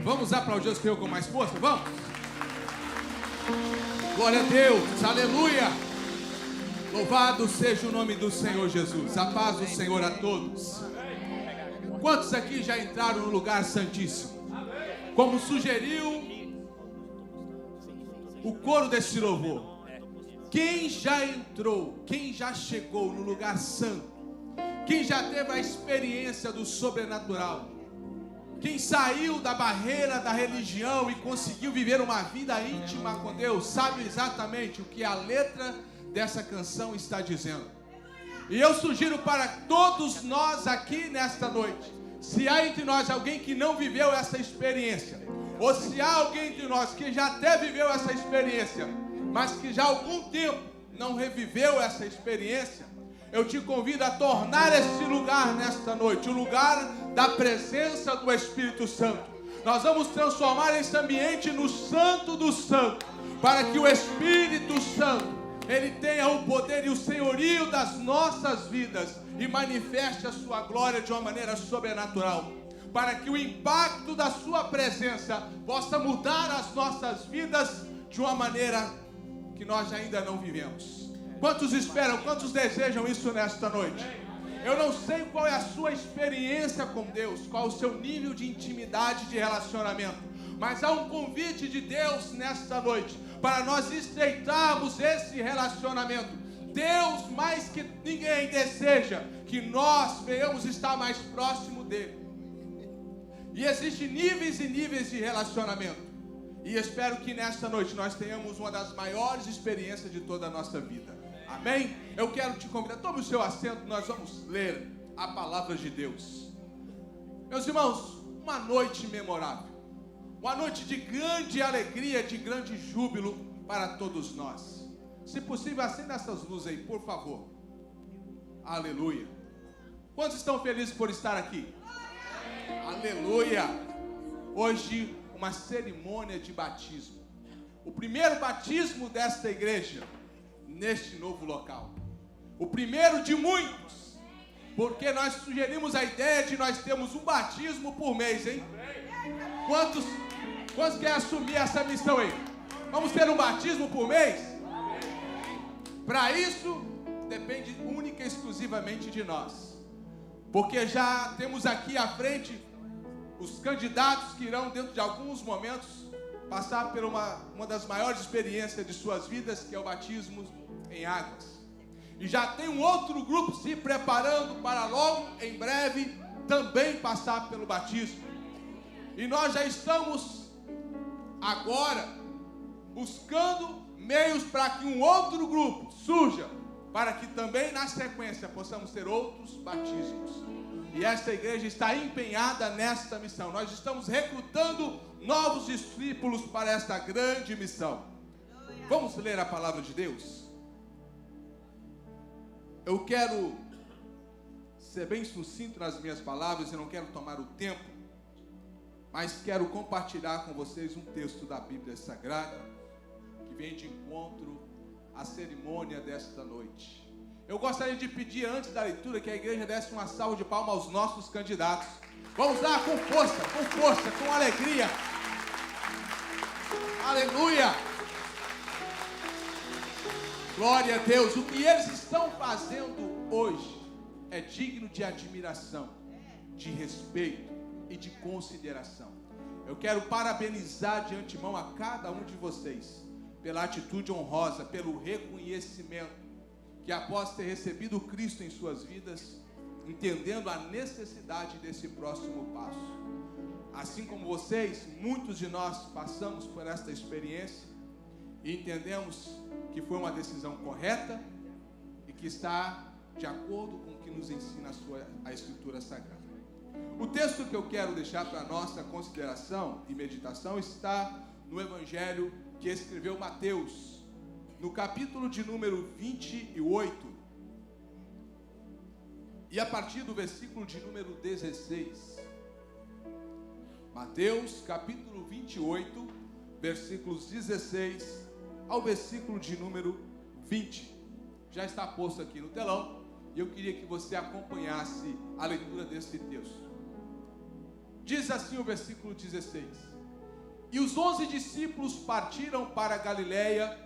Vamos aplaudir o Senhor com mais força? Vamos! Glória a Deus, aleluia! Louvado seja o nome do Senhor Jesus. A paz do Senhor a todos. Quantos aqui já entraram no lugar santíssimo? Como sugeriu o coro desse louvor. Quem já entrou, quem já chegou no lugar santo, quem já teve a experiência do sobrenatural, quem saiu da barreira da religião e conseguiu viver uma vida íntima com Deus, sabe exatamente o que a letra dessa canção está dizendo. E eu sugiro para todos nós aqui nesta noite, se há entre nós alguém que não viveu essa experiência, ou se há alguém entre nós que já até viveu essa experiência, mas que já há algum tempo não reviveu essa experiência, eu te convido a tornar este lugar nesta noite o lugar da presença do Espírito Santo. Nós vamos transformar esse ambiente no Santo do Santo, para que o Espírito Santo, ele tenha o poder e o senhorio das nossas vidas e manifeste a sua glória de uma maneira sobrenatural, para que o impacto da sua presença possa mudar as nossas vidas de uma maneira que nós ainda não vivemos. Quantos esperam, quantos desejam isso nesta noite? Eu não sei qual é a sua experiência com Deus, qual o seu nível de intimidade, de relacionamento, mas há um convite de Deus nesta noite, para nós estreitarmos esse relacionamento. Deus, mais que ninguém, deseja que nós venhamos estar mais próximo dele. E existem níveis e níveis de relacionamento. E espero que nesta noite nós tenhamos uma das maiores experiências de toda a nossa vida. Amém? Eu quero te convidar, tome o seu assento, nós vamos ler a palavra de Deus. Meus irmãos, uma noite memorável, uma noite de grande alegria, de grande júbilo para todos nós. Se possível, acenda essas luzes aí, por favor. Aleluia. Quantos estão felizes por estar aqui? Aleluia. Hoje, uma cerimônia de batismo. O primeiro batismo desta igreja, neste novo local. O primeiro de muitos, porque nós sugerimos a ideia de nós termos um batismo por mês, hein? Quantos querem assumir essa missão aí? Vamos ter um batismo por mês? Para isso, depende única e exclusivamente de nós, porque já temos aqui à frente os candidatos que irão, dentro de alguns momentos, passar por uma das maiores experiências de suas vidas, que é o batismo em águas. E já tem um outro grupo se preparando para logo, em breve, também passar pelo batismo. E nós já estamos agora buscando meios para que um outro grupo surja, para que também na sequência possamos ter outros batismos. E esta igreja está empenhada nesta missão. Nós estamos recrutando novos discípulos para esta grande missão. Vamos ler a palavra de Deus? Eu quero ser bem sucinto nas minhas palavras, eu não quero tomar o tempo, mas quero compartilhar com vocês um texto da Bíblia Sagrada, que vem de encontro à cerimônia desta noite. Eu gostaria de pedir, antes da leitura, que a igreja desse uma salva de palmas aos nossos candidatos. Vamos lá, com força, com alegria. Aleluia! Glória a Deus. O que eles estão fazendo hoje é digno de admiração, de respeito e de consideração. Eu quero parabenizar de antemão a cada um de vocês pela atitude honrosa, pelo reconhecimento que, após ter recebido Cristo em suas vidas, entendendo a necessidade desse próximo passo. Assim como vocês, muitos de nós passamos por esta experiência e entendemos que foi uma decisão correta e que está de acordo com o que nos ensina a Escritura Sagrada. O texto que eu quero deixar para a nossa consideração e meditação está no Evangelho que escreveu Mateus, no capítulo de número 28, e a partir do versículo de número 16. Mateus, capítulo 28, versículos 16 ao versículo de número 20. Já está posto aqui no telão, e eu queria que você acompanhasse a leitura desse texto. Diz assim o versículo 16: E os 11 discípulos partiram para a Galileia,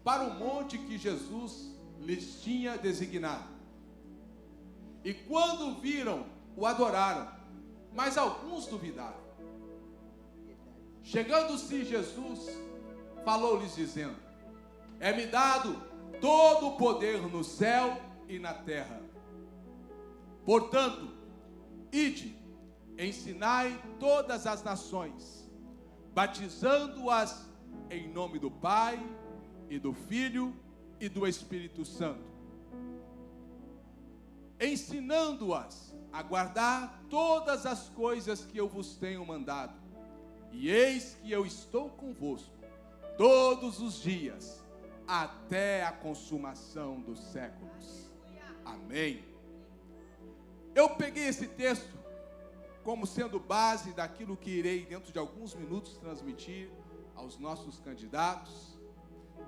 para o monte que Jesus lhes tinha designado. E quando viram, o adoraram, mas alguns duvidaram. Chegando-se Jesus, falou-lhes dizendo: é-me dado todo o poder no céu e na terra. Portanto, ide, ensinai todas as nações, batizando-as em nome do Pai, e do Filho, e do Espírito Santo, ensinando-as a guardar todas as coisas que eu vos tenho mandado. E eis que eu estou convosco todos os dias, até a consumação dos séculos. Amém. Eu peguei esse texto como sendo base daquilo que irei, dentro de alguns minutos, transmitir aos nossos candidatos.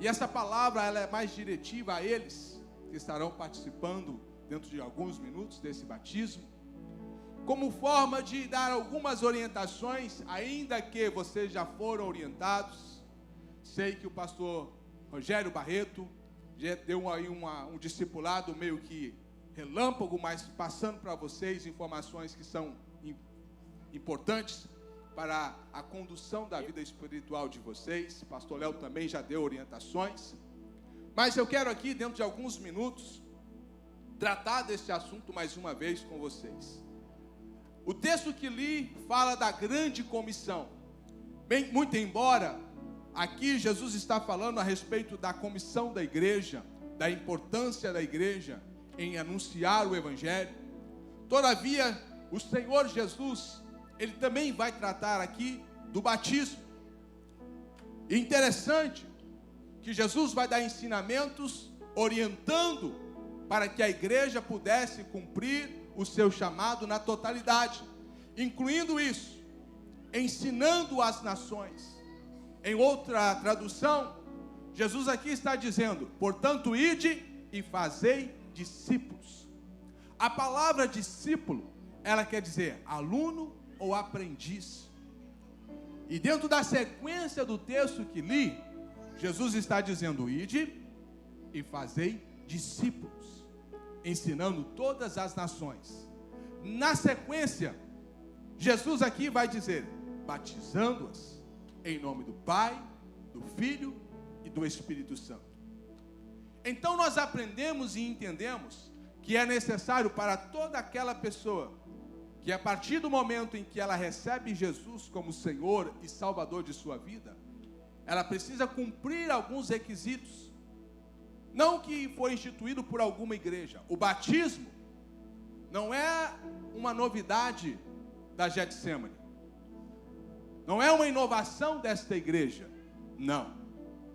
E essa palavra, ela é mais diretiva a eles que estarão participando dentro de alguns minutos desse batismo, como forma de dar algumas orientações, ainda que vocês já foram orientados. Sei que o pastor Rogério Barreto já deu aí um discipulado meio que relâmpago, mas passando para vocês informações que são importantes para a condução da vida espiritual de vocês. Pastor Léo também já deu orientações. Mas eu quero aqui, dentro de alguns minutos, tratar desse assunto mais uma vez com vocês. O texto que li fala da grande comissão. Bem, muito embora aqui Jesus está falando a respeito da comissão da igreja, da importância da igreja em anunciar o evangelho, todavia o Senhor Jesus, ele também vai tratar aqui do batismo. E interessante que Jesus vai dar ensinamentos orientando para que a igreja pudesse cumprir o seu chamado na totalidade, incluindo isso, ensinando as nações. Em outra tradução, Jesus aqui está dizendo: portanto, ide e fazei discípulos. A palavra discípulo, ela quer dizer aluno ou aprendiz. E dentro da sequência do texto que li, Jesus está dizendo: ide e fazei discípulos, ensinando todas as nações. Na sequência, Jesus aqui vai dizer: batizando-as em nome do Pai, do Filho e do Espírito Santo. Então nós aprendemos e entendemos que é necessário para toda aquela pessoa que, a partir do momento em que ela recebe Jesus como Senhor e Salvador de sua vida, ela precisa cumprir alguns requisitos, não que foi instituído por alguma igreja. O batismo não é uma novidade da Getsemane, não é uma inovação desta igreja, não.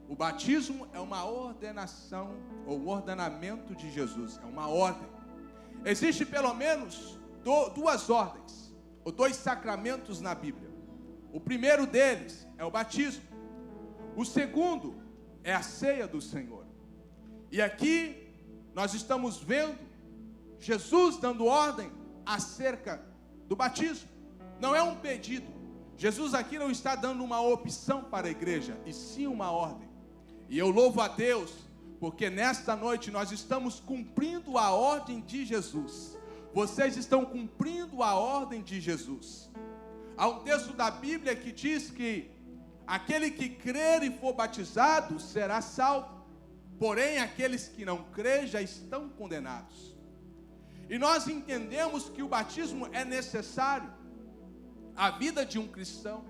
O batismo é uma ordenação, ou um ordenamento de Jesus, é uma ordem. Existe pelo menos duas ordens, ou dois sacramentos na Bíblia. O primeiro deles é o batismo. O segundo é a ceia do Senhor. E aqui nós estamos vendo Jesus dando ordem acerca do batismo. Não é um pedido. Jesus aqui não está dando uma opção para a igreja, e sim uma ordem. E eu louvo a Deus, porque nesta noite nós estamos cumprindo a ordem de Jesus. Vocês estão cumprindo a ordem de Jesus. Há um texto da Bíblia que diz que aquele que crer e for batizado será salvo, porém aqueles que não crerem já estão condenados. E nós entendemos que o batismo é necessário à vida de um cristão,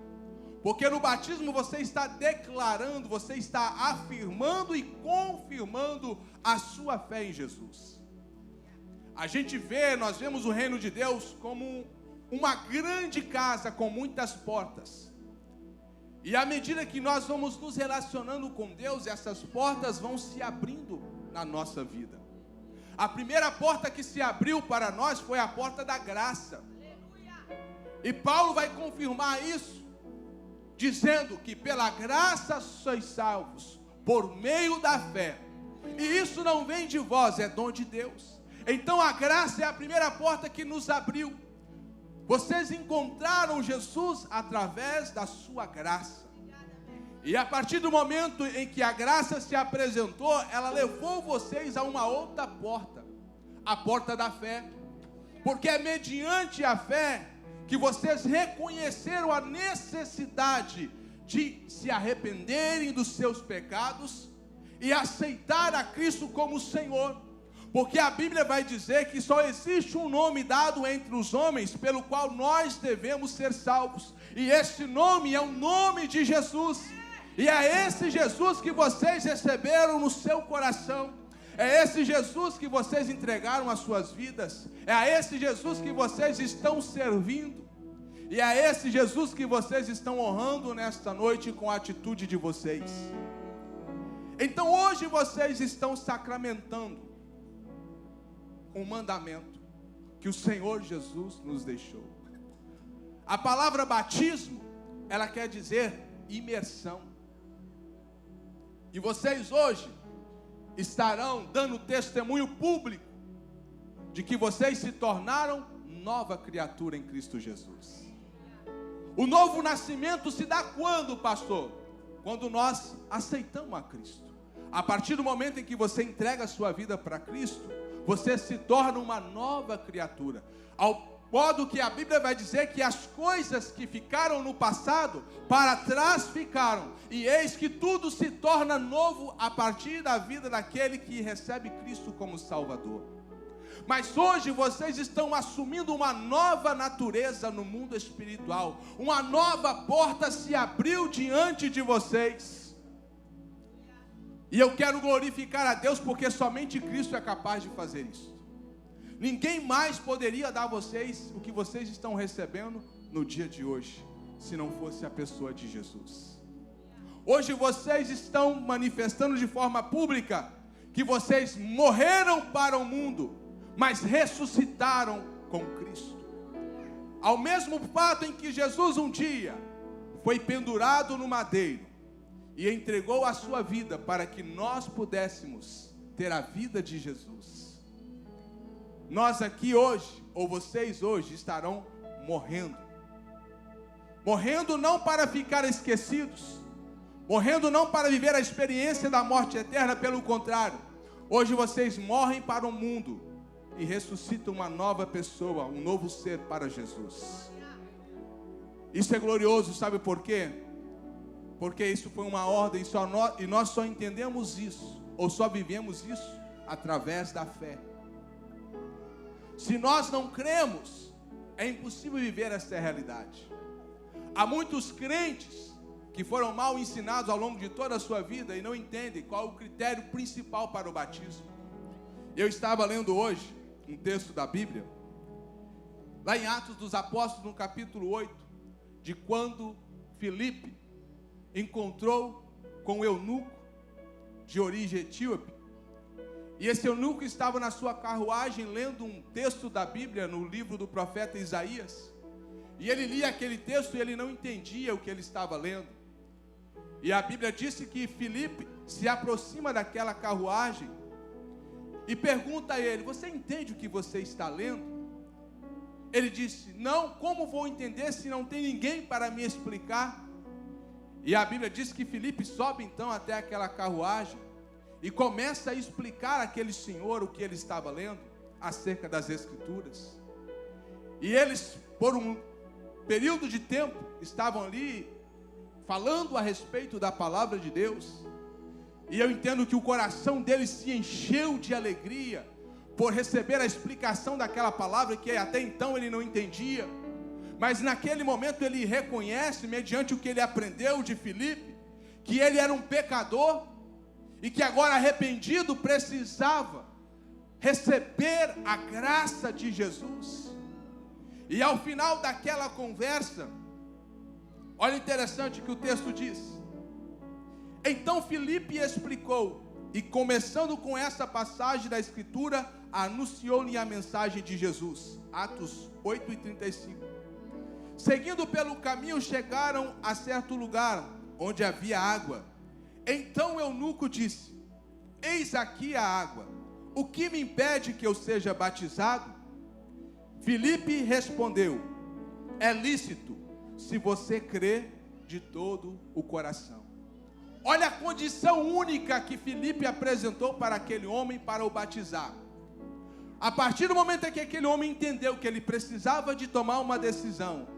porque no batismo você está declarando, você está afirmando e confirmando a sua fé em Jesus. A gente nós vemos o reino de Deus como uma grande casa com muitas portas. E à medida que nós vamos nos relacionando com Deus, essas portas vão se abrindo na nossa vida. A primeira porta que se abriu para nós foi a porta da graça. E Paulo vai confirmar isso, dizendo que pela graça sois salvos, por meio da fé. E isso não vem de vós, é dom de Deus. Então a graça é a primeira porta que nos abriu. Vocês encontraram Jesus através da sua graça. E a partir do momento em que a graça se apresentou, ela levou vocês a uma outra porta, a porta da fé. Porque é mediante a fé que vocês reconheceram a necessidade de se arrependerem dos seus pecados e aceitar a Cristo como Senhor. Porque a Bíblia vai dizer que só existe um nome dado entre os homens pelo qual nós devemos ser salvos. E esse nome é o nome de Jesus. E é esse Jesus que vocês receberam no seu coração. É esse Jesus que vocês entregaram as suas vidas. É a esse Jesus que vocês estão servindo. E é esse Jesus que vocês estão honrando nesta noite com a atitude de vocês. Então hoje vocês estão sacramentando um mandamento que o Senhor Jesus nos deixou. A palavra batismo, ela quer dizer imersão. E vocês hoje estarão dando testemunho público de que vocês se tornaram nova criatura em Cristo Jesus. O novo nascimento se dá quando, pastor? Quando nós aceitamos a Cristo. A partir do momento em que você entrega a sua vida para Cristo, você se torna uma nova criatura. Ao modo que a Bíblia vai dizer que as coisas que ficaram no passado, para trás ficaram. E eis que tudo se torna novo a partir da vida daquele que recebe Cristo como Salvador. Mas hoje vocês estão assumindo uma nova natureza no mundo espiritual. Uma nova porta se abriu diante de vocês. E eu quero glorificar a Deus porque somente Cristo é capaz de fazer isso. Ninguém mais poderia dar a vocês o que vocês estão recebendo no dia de hoje, se não fosse a pessoa de Jesus. Hoje vocês estão manifestando de forma pública que vocês morreram para o mundo, mas ressuscitaram com Cristo. Ao mesmo fato em que Jesus um dia foi pendurado no madeiro e entregou a sua vida para que nós pudéssemos ter a vida de Jesus. Nós aqui hoje, ou vocês hoje, estarão morrendo. Morrendo não para ficar esquecidos, morrendo não para viver a experiência da morte eterna, pelo contrário. Hoje vocês morrem para o mundo e ressuscitam uma nova pessoa, um novo ser para Jesus. Isso é glorioso, sabe por quê? Porque isso foi uma ordem e nós só entendemos isso, ou só vivemos isso, através da fé. Se nós não cremos, é impossível viver essa realidade. Há muitos crentes que foram mal ensinados ao longo de toda a sua vida e não entendem qual é o critério principal para o batismo. Eu estava lendo hoje um texto da Bíblia, lá em Atos dos Apóstolos, no capítulo 8, de quando Filipe encontrou com o eunuco de origem etíope. E esse eunuco estava na sua carruagem lendo um texto da Bíblia no livro do profeta Isaías. E ele lia aquele texto e ele não entendia o que ele estava lendo. E a Bíblia disse que Filipe se aproxima daquela carruagem e pergunta a ele: você entende o que você está lendo? Ele disse: não, como vou entender se não tem ninguém para me explicar? E a Bíblia diz que Filipe sobe então até aquela carruagem e começa a explicar àquele senhor o que ele estava lendo acerca das Escrituras. E eles, por um período de tempo, estavam ali falando a respeito da palavra de Deus. E eu entendo que o coração deles se encheu de alegria por receber a explicação daquela palavra que até então ele não entendia. Mas naquele momento ele reconhece, mediante o que ele aprendeu de Filipe, que ele era um pecador e que agora arrependido precisava receber a graça de Jesus. E ao final daquela conversa, olha interessante que o texto diz: então Filipe explicou, e começando com essa passagem da Escritura, anunciou-lhe a mensagem de Jesus. Atos 8:35. Seguindo pelo caminho, chegaram a certo lugar onde havia água. Então o eunuco disse: eis aqui a água, o que me impede que eu seja batizado? Filipe respondeu: é lícito, se você crê de todo o coração. Olha a condição única que Filipe apresentou para aquele homem para o batizar. A partir do momento em que aquele homem entendeu que ele precisava de tomar uma decisão,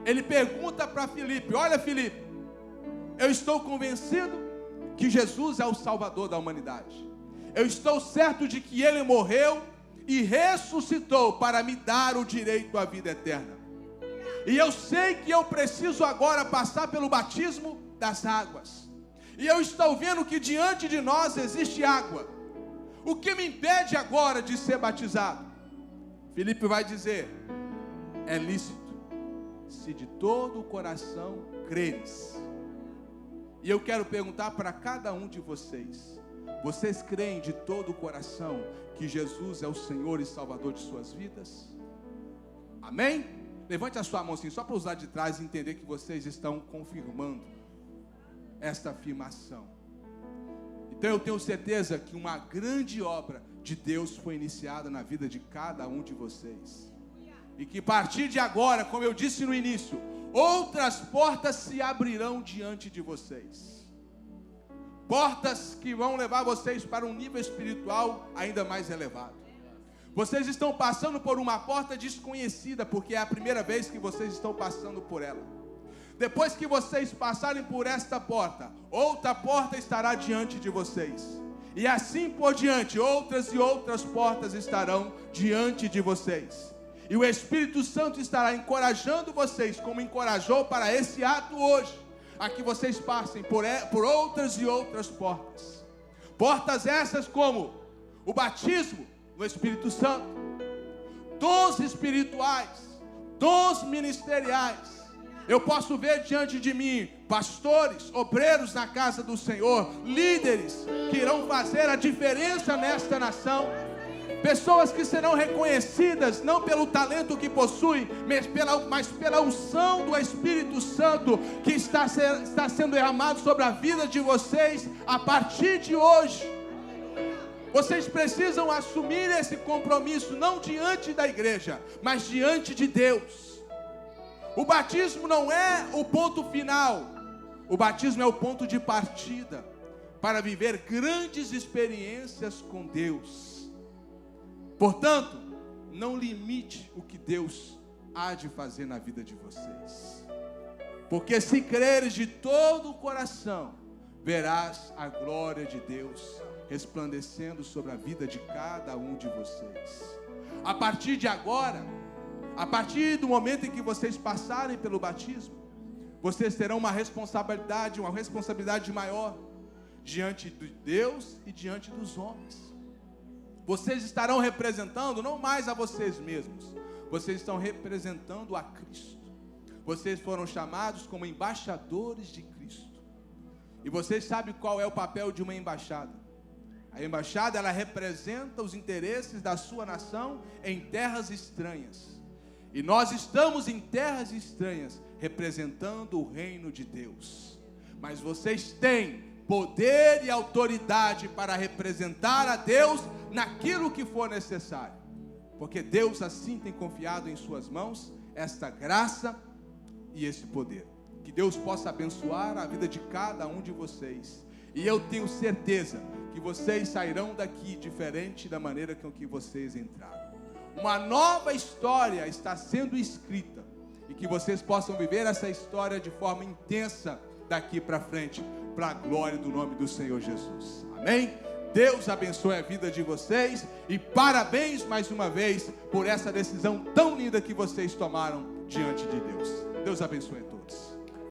ele pergunta para Filipe: olha, Filipe, eu estou convencido que Jesus é o Salvador da humanidade. Eu estou certo de que Ele morreu e ressuscitou para me dar o direito à vida eterna. E eu sei que eu preciso agora passar pelo batismo das águas. E eu estou vendo que diante de nós existe água. O que me impede agora de ser batizado? Filipe vai dizer: é lícito, se de todo o coração creres. E eu quero perguntar para cada um de vocês: vocês creem de todo o coração que Jesus é o Senhor e Salvador de suas vidas? Amém? Levante a sua mão assim, só para os lá de trás e entender que vocês estão confirmando esta afirmação. Então eu tenho certeza que uma grande obra de Deus foi iniciada na vida de cada um de vocês. E que a partir de agora, como eu disse no início, outras portas se abrirão diante de vocês. Portas que vão levar vocês para um nível espiritual ainda mais elevado. Vocês estão passando por uma porta desconhecida, porque é a primeira vez que vocês estão passando por ela. Depois que vocês passarem por esta porta, outra porta estará diante de vocês. E assim por diante, outras e outras portas estarão diante de vocês. E o Espírito Santo estará encorajando vocês, como encorajou para esse ato hoje, a que vocês passem por outras e outras portas. Portas essas como o batismo no Espírito Santo, dons espirituais, dons ministeriais. Eu posso ver diante de mim pastores, obreiros na casa do Senhor, líderes que irão fazer a diferença nesta nação. Pessoas que serão reconhecidas não pelo talento que possuem, mas pela unção do Espírito Santo que está sendo derramado sobre a vida de vocês a partir de hoje. Vocês precisam assumir esse compromisso não diante da igreja, mas diante de Deus. O batismo não é o ponto final, o batismo é o ponto de partida para viver grandes experiências com Deus. Portanto, não limite o que Deus há de fazer na vida de vocês, porque se creres de todo o coração, verás a glória de Deus resplandecendo sobre a vida de cada um de vocês. A partir de agora, a partir do momento em que vocês passarem pelo batismo, vocês terão uma responsabilidade maior diante de Deus e diante dos homens. Vocês estarão representando não mais a vocês mesmos, vocês estão representando a Cristo. Vocês foram chamados como embaixadores de Cristo. E vocês sabem qual é o papel de uma embaixada. A embaixada, ela representa os interesses da sua nação em terras estranhas. E nós estamos em terras estranhas, representando o reino de Deus. Mas vocês têm poder e autoridade para representar a Deus naquilo que for necessário. Porque Deus assim tem confiado em suas mãos esta graça e esse poder. Que Deus possa abençoar a vida de cada um de vocês. E eu tenho certeza que vocês sairão daqui diferente da maneira com que vocês entraram. Uma nova história está sendo escrita. E que vocês possam viver essa história de forma intensa daqui para frente, para a glória do nome do Senhor Jesus. Amém? Deus abençoe a vida de vocês. E parabéns mais uma vez por essa decisão tão linda que vocês tomaram diante de Deus. Deus abençoe a todos.